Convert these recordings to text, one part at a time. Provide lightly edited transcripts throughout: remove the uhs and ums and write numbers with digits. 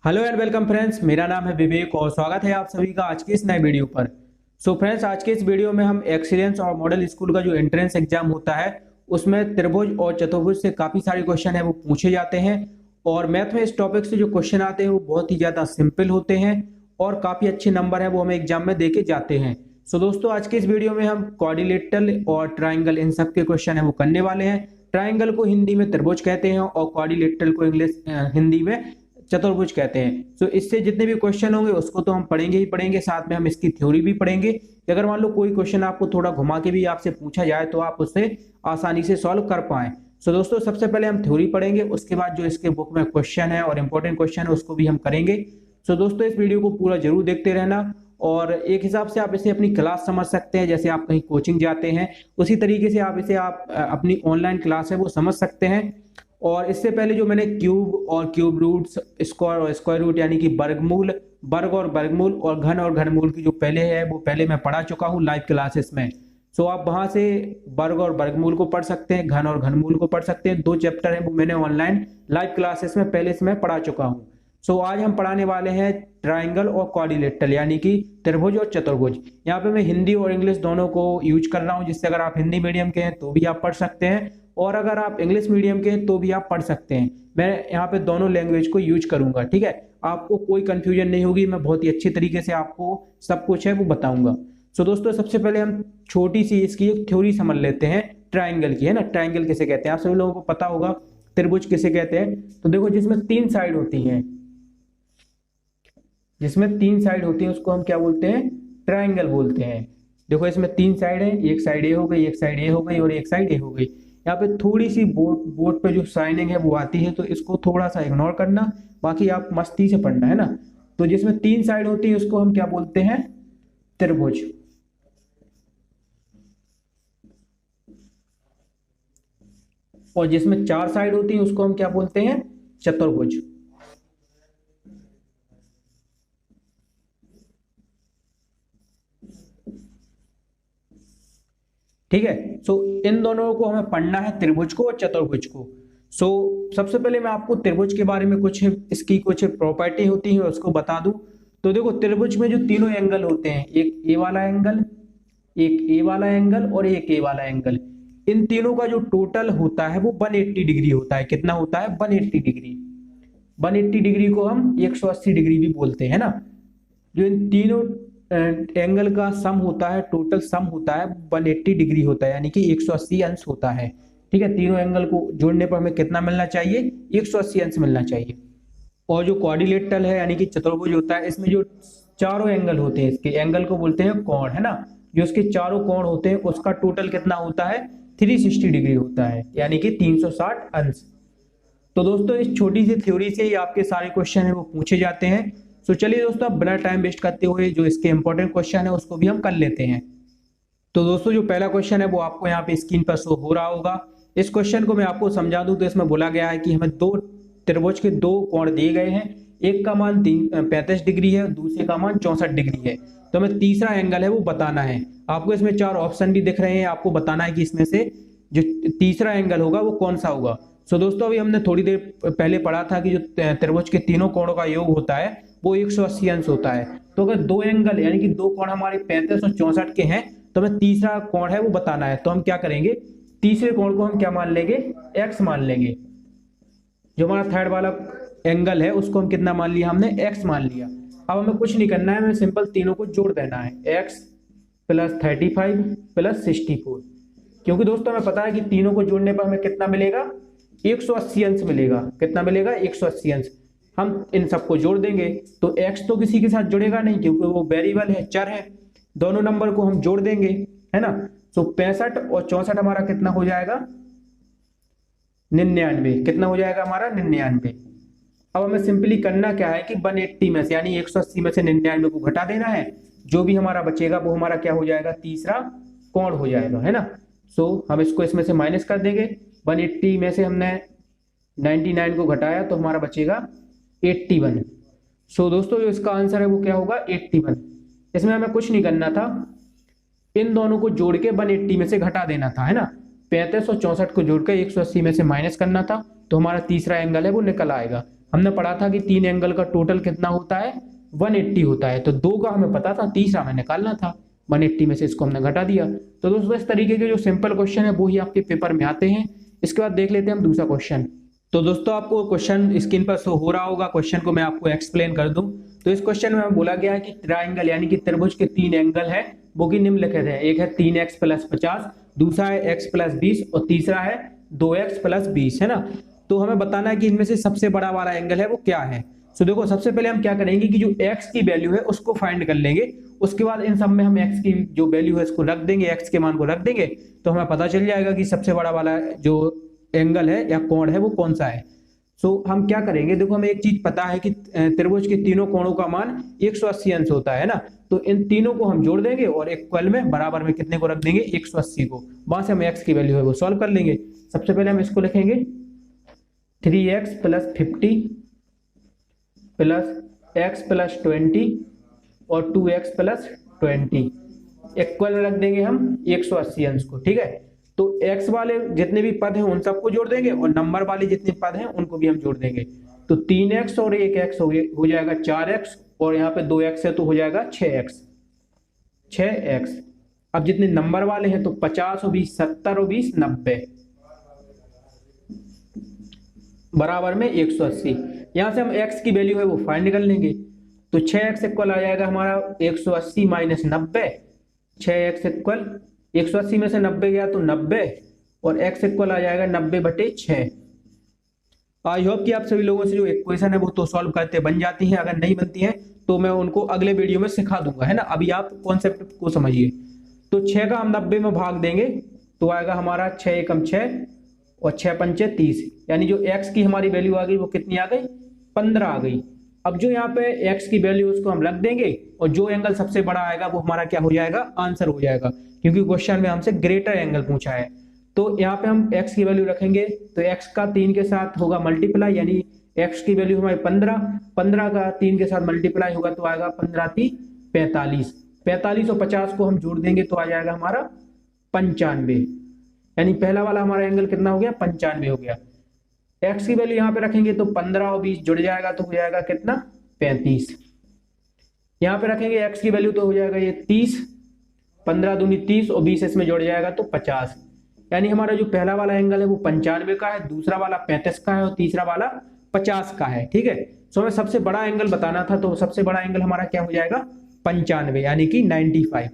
Hello and welcome friends, मेरा नाम है विवेक और स्वागत है आप सभी का आज की इस नए वीडियो पर। सो फ्रेंड्स, आज के इस वीडियो में हम एक्सीलेंस और मॉडल स्कूल का जो एंट्रेंस एग्जाम होता है उसमें त्रिभुज और चतुर्भुज से काफी सारे क्वेश्चन है वो पूछे जाते हैं। और मैथ में इस टॉपिक से जो क्वेश्चन आते हैं वो बहुत ही ज्यादा सिंपल होते हैं और काफी अच्छे नंबर है वो हमें एग्जाम में देके जाते हैं। सो दोस्तों, आज के इस वीडियो में हम क्वाड्रिलेटरल और ट्राइंगल इन सब के क्वेश्चन है वो करने वाले हैं। ट्राइंगल को हिंदी में त्रिभुज कहते हैं और क्वाड्रिलेटरल को इंग्लिश हिंदी में चतुर्भुज कहते हैं। तो इससे जितने भी क्वेश्चन होंगे उसको तो हम पढ़ेंगे ही पढ़ेंगे, साथ में हम इसकी थ्योरी भी पढ़ेंगे कि अगर मान लो कोई क्वेश्चन आपको थोड़ा घुमा के भी आपसे पूछा जाए तो आप उससे आसानी से सॉल्व कर पाए। सो दोस्तों, सबसे पहले हम थ्योरी पढ़ेंगे, उसके बाद जो इसके बुक में क्वेश्चन है और इंपॉर्टेंट क्वेश्चन है उसको भी हम करेंगे। सो दोस्तों, इस वीडियो को पूरा जरूर देखते रहना और एक हिसाब से आप इसे अपनी क्लास समझ सकते हैं। जैसे आप कहीं कोचिंग जाते हैं उसी तरीके से आप इसे अपनी ऑनलाइन क्लास है वो समझ सकते हैं। और इससे पहले जो मैंने क्यूब और क्यूब रूट्स, स्क्वायर और स्क्वायर रूट यानी कि वर्गमूल, वर्ग और वर्गमूल और घनमूल की जो पहले है वो पहले मैं पढ़ा चुका हूँ लाइव क्लासेस में। सो आप वहां से वर्ग और वर्गमूल को पढ़ सकते हैं, घन और घनमूल को पढ़ सकते हैं। 2 चैप्टर है वो मैंने ऑनलाइन लाइव क्लासेस में पहले से मैं पढ़ा चुका हूँ। सो आज हम पढ़ाने वाले हैं ट्राइंगल और क्वाड्रिलेटरल यानी कि त्रिभुज और चतुर्भुज। यहाँ पे मैं हिंदी और इंग्लिश दोनों को यूज कर रहा हूँ, जिससे अगर आप हिंदी मीडियम के हैं तो भी आप पढ़ सकते हैं और अगर आप इंग्लिश मीडियम के हैं तो भी आप पढ़ सकते हैं। मैं यहाँ पे दोनों लैंग्वेज को यूज करूंगा, ठीक है। आपको कोई कंफ्यूजन नहीं होगी, मैं बहुत ही अच्छी तरीके से आपको सब कुछ है वो बताऊंगा। सो दोस्तों, सबसे पहले हम छोटी सी इसकी एक थ्योरी समझ लेते हैं ट्राइंगल की, है ना। ट्राइंगल किसे कहते हैं आप सभी लोगों को पता होगा, त्रिभुज किसे कहते हैं। तो देखो, जिसमें 3 साइड होती हैं, जिसमें 3 साइड होती है उसको हम क्या बोलते हैं, ट्राइंगल बोलते हैं। देखो, इसमें 3 साइड है, एक साइड ए हो गई, एक साइड ए हो गई और एक साइड ए हो गई। यहाँ पे थोड़ी सी बोर्ड पे जो साइनिंग है वो आती है तो इसको थोड़ा सा इग्नोर करना, बाकी आप मस्ती से पढ़ना, है ना। तो जिसमें 3 साइड होती है उसको हम क्या बोलते हैं, त्रिभुज। और जिसमें 4 साइड होती है उसको हम क्या बोलते हैं, चतुर्भुज। ठीक है। सो इन दोनों को हमें पढ़ना है, त्रिभुज को और चतुर्भुज को। सो सबसे पहले मैं आपको त्रिभुज के बारे में कुछ इसकी कुछ प्रॉपर्टी होती है उसको बता दूं। तो देखो, त्रिभुज में जो तीनों एंगल होते हैं, एक ए वाला एंगल, एक ए वाला एंगल और एक ए वाला एंगल, इन तीनों का जो टोटल होता है वो 180 डिग्री होता है। कितना होता है, 180 डिग्री। 180 डिग्री को हम 180 डिग्री भी बोलते हैं ना। जो इन तीनों एंगल का सम होता है, टोटल सम होता है 180 डिग्री होता है, यानी कि 180 अंश होता है। ठीक है, तीनों एंगल को जोड़ने पर हमें कितना मिलना चाहिए, 180 अंश मिलना चाहिए। और जो क्वाड्रिलेटरल है यानी कि चतुर्भुज होता है, इसमें जो चारों एंगल होते हैं, इसके एंगल को बोलते हैं कोण, है ना। जो इसके चारों कोण होते हैं उसका टोटल कितना होता है, 360 डिग्री होता है, यानी कि 360 अंश। तो दोस्तों, इस छोटी सी थ्योरी से ही आपके सारे क्वेश्चन है वो पूछे जाते हैं। तो चलिए दोस्तों, अब बिना टाइम वेस्ट करते हुए जो इसके इंपॉर्टेंट क्वेश्चन है उसको भी हम कर लेते हैं। तो दोस्तों, जो पहला क्वेश्चन है वो आपको यहाँ पे स्क्रीन पर शो हो रहा होगा। इस क्वेश्चन को मैं आपको समझा दूं तो इसमें बोला गया है कि हमें 2 त्रिभुज के 2 कोण दिए गए हैं। एक का मान 35 डिग्री है, दूसरे का मान 64 डिग्री है। तो हमें तीसरा एंगल है वो बताना है। आपको इसमें 4 ऑप्शन भी दिख रहे हैं, आपको बताना है कि इसमें से जो तीसरा एंगल होगा वो कौन सा होगा। सो दोस्तों, अभी हमने थोड़ी देर पहले पढ़ा था कि जो त्रिभुज के तीनों कोणों का योग होता है वो 180 अंश होता है। तो अगर 2 एंगल यानी कि 2 कोण हमारे 35 और 64 के हैं तो हमें तीसरा कोण है वो बताना है। तो हम क्या करेंगे, तीसरे कोण को हम क्या मान लेंगे, x मान लेंगे। जो हमारा थर्ड वाला एंगल है उसको हम कितना मान लिया, हमने x मान लिया। अब हमें कुछ नहीं करना है, हमें सिंपल तीनों को जोड़ देना है, x + 35 + 64। क्योंकि दोस्तों हमें पता है कि तीनों को जोड़ने पर हमें कितना मिलेगा, 180 अंश मिलेगा। कितना मिलेगा, 180 अंश। हम इन सबको जोड़ देंगे तो x तो किसी के साथ जुड़ेगा नहीं क्योंकि वो वेरिएबल है, चर है। दोनों नंबर को हम जोड़ देंगे, है ना। तो 65 और 64 हमारा कितना हो जाएगा, 99। कितना हो जाएगा हमारा, 99। अब हमें सिंपली करना क्या है कि 180 में से यानी 180 में से 99 को घटा देना है। जो भी हमारा बचेगा वो हमारा क्या हो जाएगा, तीसरा कोण हो जाएगा, है ना। सो हम इसको इसमें से माइनस कर देंगे। 180 में से हमने 99 को घटाया तो हमारा बचेगा 81। सो दोस्तों, जो इसका आंसर है वो क्या होगा, 81। इसमें हमें कुछ नहीं करना था, इन दोनों को जोड़ के 180 में से घटा देना था, है ना। 35 और 64 को जोड़ के 180 में से माइनस करना था तो हमारा तीसरा एंगल है वो निकल आएगा। हमने पढ़ा था कि 3 एंगल का टोटल कितना होता है, 180 होता है। तो 2 का हमें पता था, तीसरा हमें निकालना था, 180 में से इसको हमने घटा दिया। तो दोस्तों इस तरीके के जो सिंपल क्वेश्चन है वो ही आपके पेपर में आते हैं। इसके बाद देख लेते हैं हम दूसरा क्वेश्चन। तो दोस्तों आपको क्वेश्चन स्क्रीन पर शो हो रहा होगा, क्वेश्चन को मैं आपको एक्सप्लेन कर दूं। तो इस क्वेश्चन में बोला गया है कि ट्राइंगल यानी कि त्रिभुज के 3 एंगल है वो कि निम्नलिखित है। एक है 3x + 50, दूसरा है x + 20 और तीसरा है 2x + 20, है ना। तो हमें बताना है कि इनमें से सबसे बड़ा वाला एंगल है वो क्या है। तो देखो सबसे पहले हम क्या करेंगे कि जो x की वैल्यू है उसको फाइंड कर लेंगे। उसके बाद इन सब में हम x की जो वैल्यू है इसको रख देंगे, x के मान को रख देंगे, तो हमें पता चल जाएगा कि सबसे बड़ा वाला जो एंगल है या कोण है वो कौन सा है। हम क्या करेंगे, देखो हमें एक चीज पता है कि त्रिभुज के तीनों कोणों का मान 180 अंश होता है ना। तो इन तीनों को हम जोड़ देंगे और इक्वल में बराबर में कितने को रख देंगे, 180 को। वहां से हम x की वैल्यू है वो सॉल्व कर लेंगे। सबसे पहले हम इसको लिखेंगे 3x + 50 + x + 20 और 2x + 20 इक्वल रख देंगे हम 180 अंश को, ठीक है। तो x वाले जितने भी पद हैं उन सबको जोड़ देंगे और नंबर वाले जितने पद हैं उनको भी हम जोड़ देंगे। तो 3x और 1x हो जाएगा 4x और यहाँ पे 2x है तो हो जाएगा 6x। अब जितने नंबर वाले हैं तो 50 और 20 70 और 20 90 बराबर में 180। यहां से हम x की वैल्यू है वो फाइंड कर लेंगे। तो 6x इक्वल आ जाएगा हमारा 180 - 90। 6x इक्वल 180 में से 90 गया तो 90 और x इक्वल आ जाएगा 90/6। आई होप कि आप सभी लोगों से जो इक्वेशन है वो तो सॉल्व करते बन जाती हैं। अगर नहीं बनती हैं तो मैं उनको अगले वीडियो में सिखा दूंगा, है ना। अभी आप कॉन्सेप्ट को समझिए। तो 6 का हम 90 में भाग देंगे तो आएगा हमारा 6 एकम 6 और 6 पंचे 30, यानी जो x की हमारी वैल्यू आ गई वो कितनी आ गई, 15 आ गई। अब जो यहाँ पे x की वैल्यू उसको हम रख देंगे और जो एंगल सबसे बड़ा आएगा वो हमारा क्या हो जाएगा, आंसर हो जाएगा, क्योंकि क्वेश्चन में हमसे ग्रेटर एंगल पूछा है। तो यहाँ पे हम x की वैल्यू रखेंगे तो x का 3 के साथ होगा मल्टीप्लाई, यानी x की वैल्यू हमारी 15 का 3 के साथ मल्टीप्लाई होगा तो आएगा 15 × 3 = 45। 45 और 50 को हम जोड़ देंगे तो आ जाएगा हमारा 95, यानी पहला वाला हमारा एंगल कितना हो गया, 95 हो गया। x की वैल्यू यहाँ पे रखेंगे तो 15 और 20 जुड़ जाएगा तो हो जाएगा कितना, 35। यहाँ पे रखेंगे x की वैल्यू तो हो जाएगा ये 30, 15 दूनी 30 और 20 इसमें जोड़ जाएगा तो 50, यानी हमारा जो पहला वाला एंगल है वो 95 का है, दूसरा वाला 35 का है और तीसरा वाला 50 का है, ठीक है। हमें सबसे बड़ा एंगल बताना था तो सबसे बड़ा एंगल हमारा क्या हो जाएगा, 95, यानी कि 95,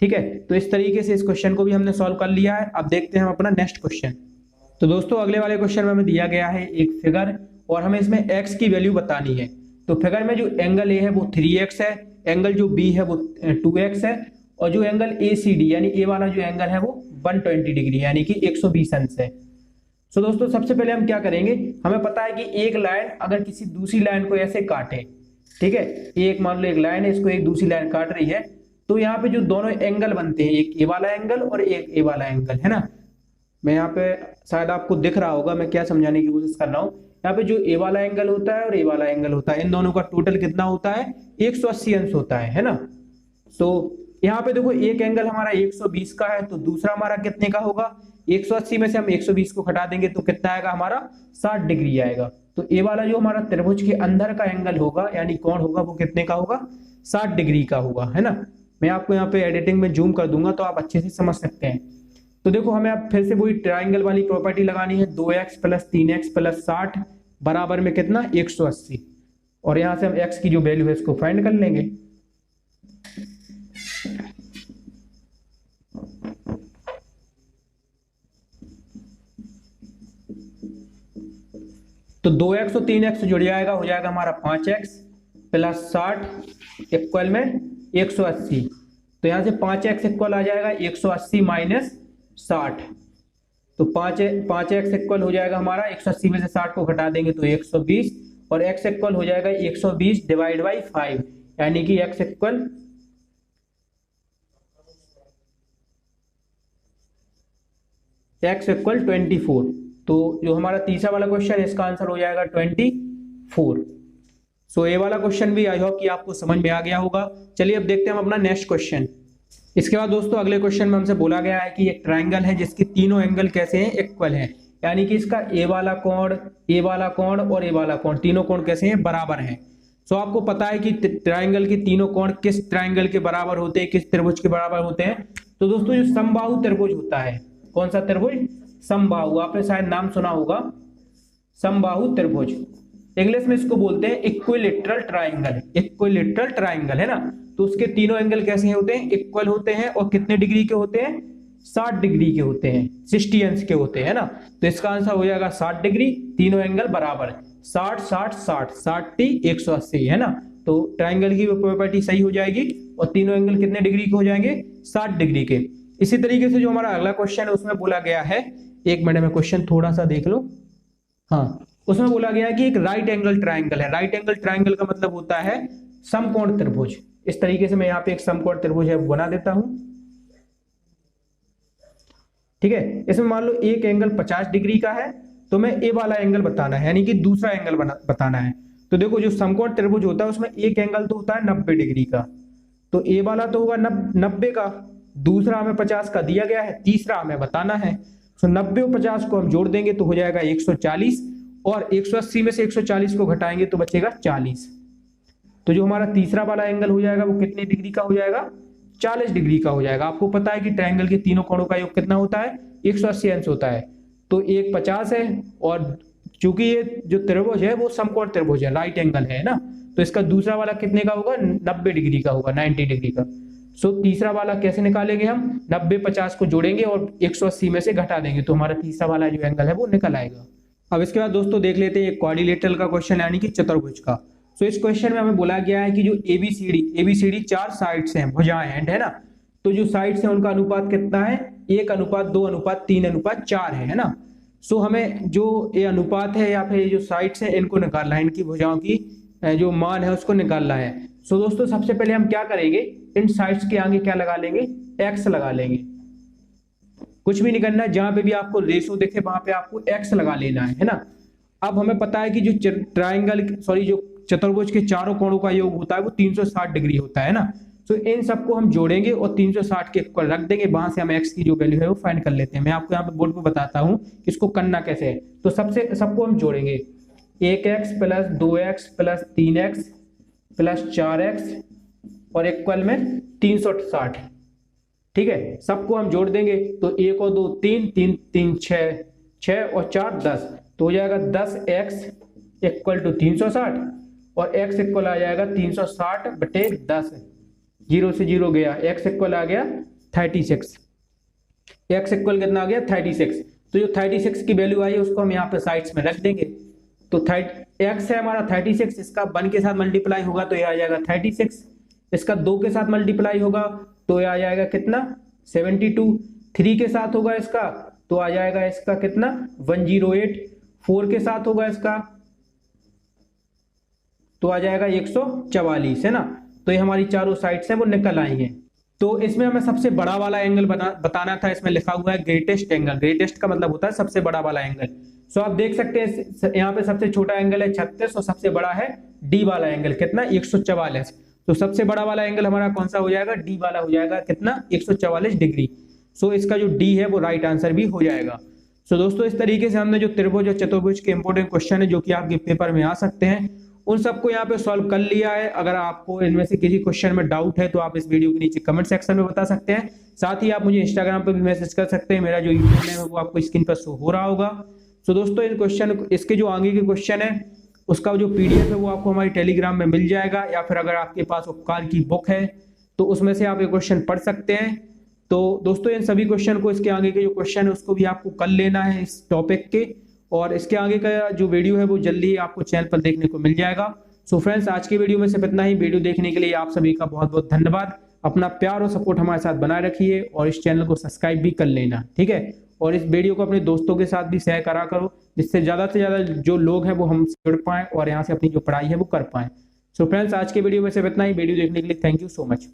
ठीक है। तो इस तरीके से इस क्वेश्चन को भी हमने सॉल्व कर लिया है। अब देखते हैं हम अपना नेक्स्ट क्वेश्चन। तो दोस्तों अगले वाले क्वेश्चन में हमें दिया गया है एक फिगर और हमें इसमें x की वैल्यू बतानी है। तो फिगर में जो एंगल a है वो 3x है, एंगल जो b है वो 2x है और जो एंगल ACD यानी a वाला जो एंगल है वो 120 डिग्री यानी कि 120 अंश है। सो दोस्तों सबसे पहले हम क्या करेंगे, हमें पता है कि एक लाइन अगर किसी दूसरी लाइन को ऐसे काटे, ठीक है, एक मान लो एक लाइन है, इसको एक दूसरी लाइन काट रही है, तो यहाँ पे जो दोनों एंगल बनते हैं, एक ए वाला एंगल और एक ए वाला एंगल, है ना। मैं यहाँ पे शायद आपको दिख रहा होगा मैं क्या समझाने की कोशिश कर रहा हूँ। यहाँ पे जो ए वाला एंगल होता है और ए वाला एंगल होता है, इन दोनों का टोटल कितना होता है, 180 अंश होता है ना। तो यहाँ पे देखो एक एंगल हमारा 120 का है तो दूसरा हमारा कितने का होगा, 180 में से हम 120 को घटा देंगे तो कितना आएगा हमारा, 60 डिग्री आएगा। तो ए वाला जो हमारा त्रिभुज के अंदर का एंगल होगा यानी कोण होगा वो कितने का होगा, 60 डिग्री का होगा, है ना। मैं आपको यहाँ पे एडिटिंग में जूम कर दूंगा तो आप अच्छे से समझ सकते हैं। तो देखो हमें अब फिर से वही ट्राइंगल वाली प्रॉपर्टी लगानी है, 2x + 3x + 60 बराबर में कितना, 180, और यहां से हम x की जो वैल्यू है इसको फाइंड कर लेंगे। तो 2x और 3x जुड़ जाएगा, हो जाएगा हमारा 5x + 60 इक्वल में 180। तो यहां से 5x इक्वल आ जाएगा 180 - 60, तो 5x इक्वल हो जाएगा हमारा 180 में से 60 को घटा देंगे तो 120 और x इक्वल हो जाएगा 120 / 5, यानी कि x इक्वल x इक्वल 24। तो जो हमारा तीसरा वाला क्वेश्चन है इसका आंसर हो जाएगा 24। सो ये वाला क्वेश्चन भी आई होप कि आपको समझ में आ गया होगा। चलिए अब देखते हैं हम अपना नेक्स्ट क्वेश्चन। इसके बाद दोस्तों अगले क्वेश्चन में हमसे बोला गया है कि एक ट्राइंगल है जिसके तीनों एंगल कैसे हैं, इक्वल हैं। यानी कि इसका ए वाला कोण, ए वाला कोण और ए वाला कोण, तीनों कोण कैसे हैं, बराबर हैं। सो आपको पता है कि ट्राइंगल के तीनों कोण किस ट्राइंगल के बराबर होते हैं, किस त्रिभुज के बराबर होते हैं। तो दोस्तों जो समबाहु त्रिभुज होता है, कौन सा त्रिभुज, समबाहु, आपने शायद नाम सुना होगा समबाहु त्रिभुज। इंग्लिश में इसको बोलते हैं इक्विलेटरल ट्राइंगल, इक्विलेटरल ट्राइंगल है ना। तो उसके तीनों एंगल कैसे होते हैं, इक्वल होते हैं और कितने डिग्री के होते हैं, 60 डिग्री के होते हैं, 60 अंश के होते हैं ना। तो इसका आंसर हो जाएगा 60 डिग्री, तीनों एंगल बराबर, 60 60 60 60 180 है ना। तो ट्राइंगल की प्रॉपर्टी सही हो जाएगी और तीनों एंगल कितने डिग्री के हो जाएंगे, 60 डिग्री के। इसी तरीके से जो हमारा अगला क्वेश्चन है उसमें बोला गया है, एक मिनट में क्वेश्चन थोड़ा सा देख लो। हाँ, उसमें बोला गया है कि एक राइट एंगल ट्राइंगल है। राइट एंगल ट्राइंगल का मतलब होता है समकोण त्रिभुज। इस तरीके से मैं यहाँ पे एक समकोण त्रिभुज है बना देता हूं, ठीक है। इसमें मान लो एक एंगल 50 डिग्री का है, तो मैं ए वाला एंगल बताना है, यानी कि दूसरा एंगल बताना है। तो देखो जो समकोण त्रिभुज होता है उसमें एक एंगल तो होता है 90 डिग्री का, तो ए वाला तो होगा 90 का, दूसरा हमें 50 का दिया गया है, तीसरा हमें बताना है। तो 90 और 50 को हम जोड़ देंगे तो हो जाएगा 140, और 180 में से 140 को घटाएंगे तो बचेगा 40। तो जो हमारा तीसरा वाला एंगल हो जाएगा वो कितने डिग्री का हो जाएगा, 40 डिग्री का हो जाएगा। आपको पता है कि ट्रायंगल के तीनों कोणों का योग कितना होता है, 180 अंश होता है। तो एक 50 है, और चूंकि ये जो त्रिभुज है वो समकोण त्रिभुज है, राइट एंगल है ना, तो इसका दूसरा वाला कितने का होगा, 90 डिग्री का होगा, 90 डिग्री का। सो तीसरा वाला कैसे निकालेंगे हम, 90 50 को जोड़ेंगे और 180 में से घटा देंगे तो हमारा तीसरा वाला जो एंगल है वो निकल आएगा। अब इसके बाद दोस्तों देख लेते हैं क्वाड्रिलेटरल का क्वेश्चन, यानी कि चतुर्भुज का। सो इस क्वेश्चन में हमें बोला गया है कि जो एबीसीडी 4 साइड्स हैं, भुजाएं हैं, है ना। तो जो साइड्स हैं उनका अनुपात कितना है, 1:2:3:4 है ना। सो हमें जो ये अनुपात है या फिर जो साइड्स है इनको निकालना है, इनकी भुजाओं की जो मान है उसको निकालना है। सो दोस्तों सबसे पहले हम क्या करेंगे, इन साइड्स के आगे क्या लगा लेंगे, एक्स लगा लेंगे। कुछ भी नहीं करना है, जहां पे भी आपको रेशो दिखे वहां पे आपको एक्स लगा लेना है ना। अब हमें पता है कि जो जो चतुर्भुज के चारों कोणों का योग होता है वो 360 डिग्री होता है ना। तो इन सबको हम जोड़ेंगे और 360 के इक्वल रख देंगे, वहां से हम एक्स की जो वैल्यू है वो फाइंड कर लेते हैं। मैं आपको यहाँ पे बोर्ड पे बताता हूँ इसको करना कैसे है। तो सबको हम जोड़ेंगे, 1x + 2x + 3x + 4x और इक्वल में 360, ठीक है। सबको हम जोड़ देंगे तो 1 और 2 3, 3 3 6, 6 और 4 10, तो हो जाएगा 10x = 360 और x इक्वल आ जाएगा 360/10, 0 से 0 गया, x इक्वल आ गया 36, x इक्वल कितना आ गया 36। तो जो 36 की वैल्यू आई है उसको हम यहाँ पे साइड्स में रख देंगे। तो x है हमारा 36, इसका 1 के साथ मल्टीप्लाई होगा तो ये आ जाएगा 36, इसका 2 के साथ मल्टीप्लाई होगा तो ये आ जाएगा कितना 72, 3 के साथ होगा इसका तो आ जाएगा इसका कितना 108, 4 के साथ होगा इसका तो आ जाएगा 144, है ना। तो ये हमारी चारों साइड्स हैं वो निकल आई हैं। तो इसमें हमें सबसे बड़ा वाला एंगल बताना था, इसमें लिखा हुआ है ग्रेटेस्ट एंगल। ग्रेटेस्ट का मतलब होता है सबसे बड़ा वाला एंगल। सो आप देख सकते हैं यहाँ पे सबसे छोटा एंगल है 36 और सबसे बड़ा है डी वाला एंगल कितना 144। तो सबसे बड़ा वाला एंगल हमारा कौन सा हो जाएगा, डी वाला हो जाएगा कितना 144 डिग्री। सो इसका जो डी है वो राइट आंसर भी हो जाएगा। सो दोस्तों इस तरीके से हमने जो त्रिभुज और चतुर्भुज के इंपॉर्टेंट क्वेश्चन है जो कि आपके पेपर में आ सकते हैं उन सबको यहाँ पे सॉल्व कर लिया है। अगर आपको इनमें से किसी क्वेश्चन में डाउट है तो आप इस वीडियो के नीचे कमेंट सेक्शन में बता सकते हैं। साथ ही आप मुझे इंस्टाग्राम पे भी मैसेज कर सकते हैं, मेरा जो यूट्यूब है वो आपको स्क्रीन पर शो हो रहा होगा। सो दोस्तों इन क्वेश्चन इसके जो आगे के क्वेश्चन है उसका जो पीडीएफ है वो आपको हमारी टेलीग्राम में मिल जाएगा, या फिर अगर आपके पास उपकार की बुक है तो उसमें से आप ये क्वेश्चन पढ़ सकते हैं। तो दोस्तों इन सभी क्वेश्चन को, इसके आगे के जो क्वेश्चन है उसको भी आपको कर लेना है इस टॉपिक के, और इसके आगे का जो वीडियो है वो जल्दी ही आपको चैनल पर देखने को मिल जाएगा। सो फ्रेंड्स आज की वीडियो में सिर्फ इतना ही। वीडियो देखने के लिए आप सभी का बहुत बहुत धन्यवाद। अपना प्यार और सपोर्ट हमारे साथ बनाए रखिए और इस चैनल को सब्सक्राइब भी कर लेना, ठीक है। और इस वीडियो को अपने दोस्तों के साथ भी शेयर करा करो, जिससे ज्यादा से ज्यादा जो लोग हैं वो हमसे जुड़ पाएं और यहाँ से अपनी जो पढ़ाई है वो कर पाएं। सो फ्रेंड्स आज के वीडियो में सिर्फ इतना ही। वीडियो देखने के लिए थैंक यू सो मच।